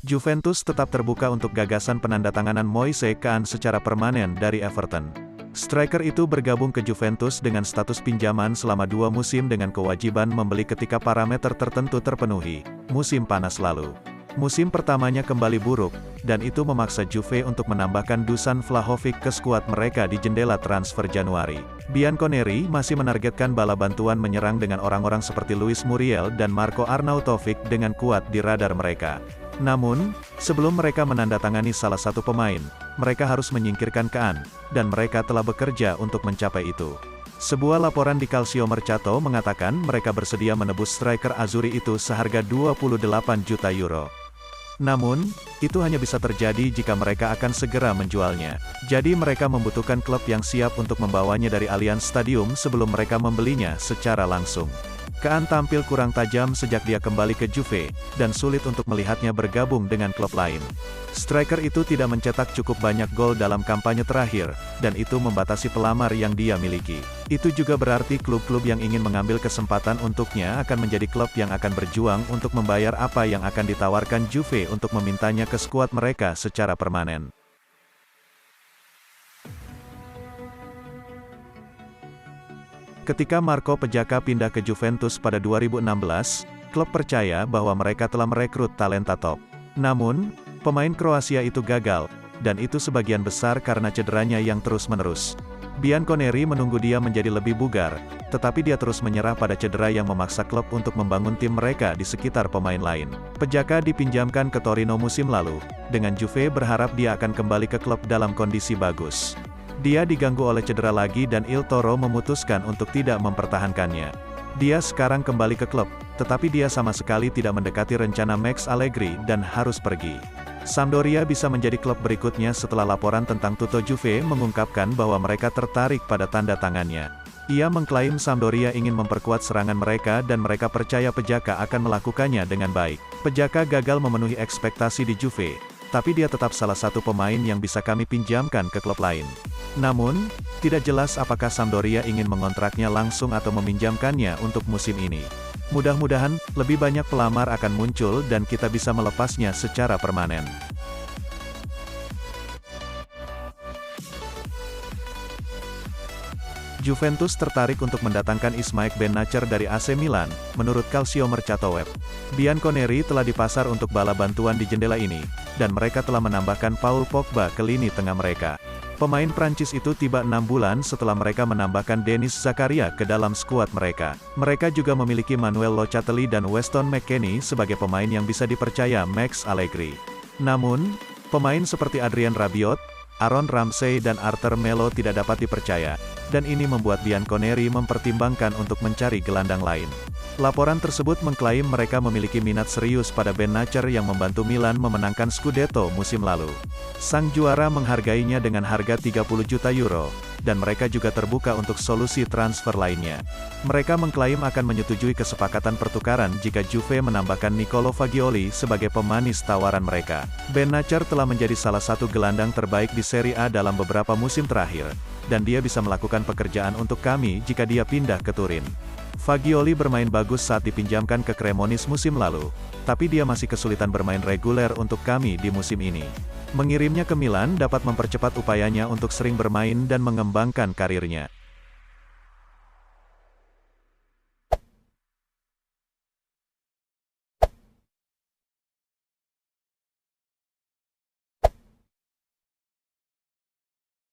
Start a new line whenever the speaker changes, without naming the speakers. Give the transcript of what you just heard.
Juventus tetap terbuka untuk gagasan penandatanganan Moise Kean secara permanen dari Everton. Striker itu bergabung ke Juventus dengan status pinjaman selama 2 musim dengan kewajiban membeli ketika parameter tertentu terpenuhi, musim panas lalu. Musim pertamanya kembali buruk, dan itu memaksa Juve untuk menambahkan Dusan Vlahovic ke skuad mereka di jendela transfer Januari. Bianconeri masih menargetkan bala bantuan menyerang dengan orang-orang seperti Luis Muriel dan Marko Arnautovic dengan kuat di radar mereka. Namun, sebelum mereka menandatangani salah satu pemain, mereka harus menyingkirkan Kean, dan mereka telah bekerja untuk mencapai itu. Sebuah laporan di Calcio Mercato mengatakan mereka bersedia menebus striker Azzurri itu seharga 28 juta euro. Namun, itu hanya bisa terjadi jika mereka akan segera menjualnya. Jadi mereka membutuhkan klub yang siap untuk membawanya dari Allianz Stadium sebelum mereka membelinya secara langsung. Kean tampil kurang tajam sejak dia kembali ke Juve, dan sulit untuk melihatnya bergabung dengan klub lain. Striker itu tidak mencetak cukup banyak gol dalam kampanye terakhir, dan itu membatasi pelamar yang dia miliki. Itu juga berarti klub-klub yang ingin mengambil kesempatan untuknya akan menjadi klub yang akan berjuang untuk membayar apa yang akan ditawarkan Juve untuk memintanya ke skuad mereka secara permanen. Ketika Marco Pejaka pindah ke Juventus pada 2016, klub percaya bahwa mereka telah merekrut talenta top. Namun, pemain Kroasia itu gagal, dan itu sebagian besar karena cederanya yang terus-menerus. Bianconeri menunggu dia menjadi lebih bugar, tetapi dia terus menyerah pada cedera yang memaksa klub untuk membangun tim mereka di sekitar pemain lain. Pejaka dipinjamkan ke Torino musim lalu, dengan Juve berharap dia akan kembali ke klub dalam kondisi bagus. Dia diganggu oleh cedera lagi dan Il Toro memutuskan untuk tidak mempertahankannya. Dia sekarang kembali ke klub, tetapi dia sama sekali tidak mendekati rencana Max Allegri dan harus pergi. Sampdoria bisa menjadi klub berikutnya setelah laporan tentang Tutto Juve mengungkapkan bahwa mereka tertarik pada tanda tangannya. Ia mengklaim Sampdoria ingin memperkuat serangan mereka dan mereka percaya Pejaka akan melakukannya dengan baik. Pejaka gagal memenuhi ekspektasi di Juve, tapi dia tetap salah satu pemain yang bisa kami pinjamkan ke klub lain. Namun, tidak jelas apakah Sampdoria ingin mengontraknya langsung atau meminjamkannya untuk musim ini. Mudah-mudahan, lebih banyak pelamar akan muncul dan kita bisa melepasnya secara permanen. Juventus tertarik untuk mendatangkan Ismaik Ben-Nacer dari AC Milan, menurut Calcio Mercato Web. Bianconeri telah dipasar untuk bala bantuan di jendela ini, dan mereka telah menambahkan Paul Pogba ke lini tengah mereka. Pemain Prancis itu tiba 6 bulan setelah mereka menambahkan Denis Zakaria ke dalam skuad mereka. Mereka juga memiliki Manuel Locatelli dan Weston McKennie sebagai pemain yang bisa dipercaya Max Allegri. Namun, pemain seperti Adrien Rabiot, Aaron Ramsey dan Arthur Melo tidak dapat dipercaya, dan ini membuat Bianconeri mempertimbangkan untuk mencari gelandang lain. Laporan tersebut mengklaim mereka memiliki minat serius pada Ben-Nacer yang membantu Milan memenangkan Scudetto musim lalu. Sang juara menghargainya dengan harga 30 juta euro, dan mereka juga terbuka untuk solusi transfer lainnya. Mereka mengklaim akan menyetujui kesepakatan pertukaran jika Juve menambahkan Nicolo Fagioli sebagai pemanis tawaran mereka. Ben-Nacer telah menjadi salah satu gelandang terbaik di Serie A dalam beberapa musim terakhir, dan dia bisa melakukan pekerjaan untuk kami jika dia pindah ke Turin. Fagioli bermain bagus saat dipinjamkan ke Cremonese musim lalu, tapi dia masih kesulitan bermain reguler untuk kami di musim ini. Mengirimnya ke Milan dapat mempercepat upayanya untuk sering bermain dan mengembangkan karirnya.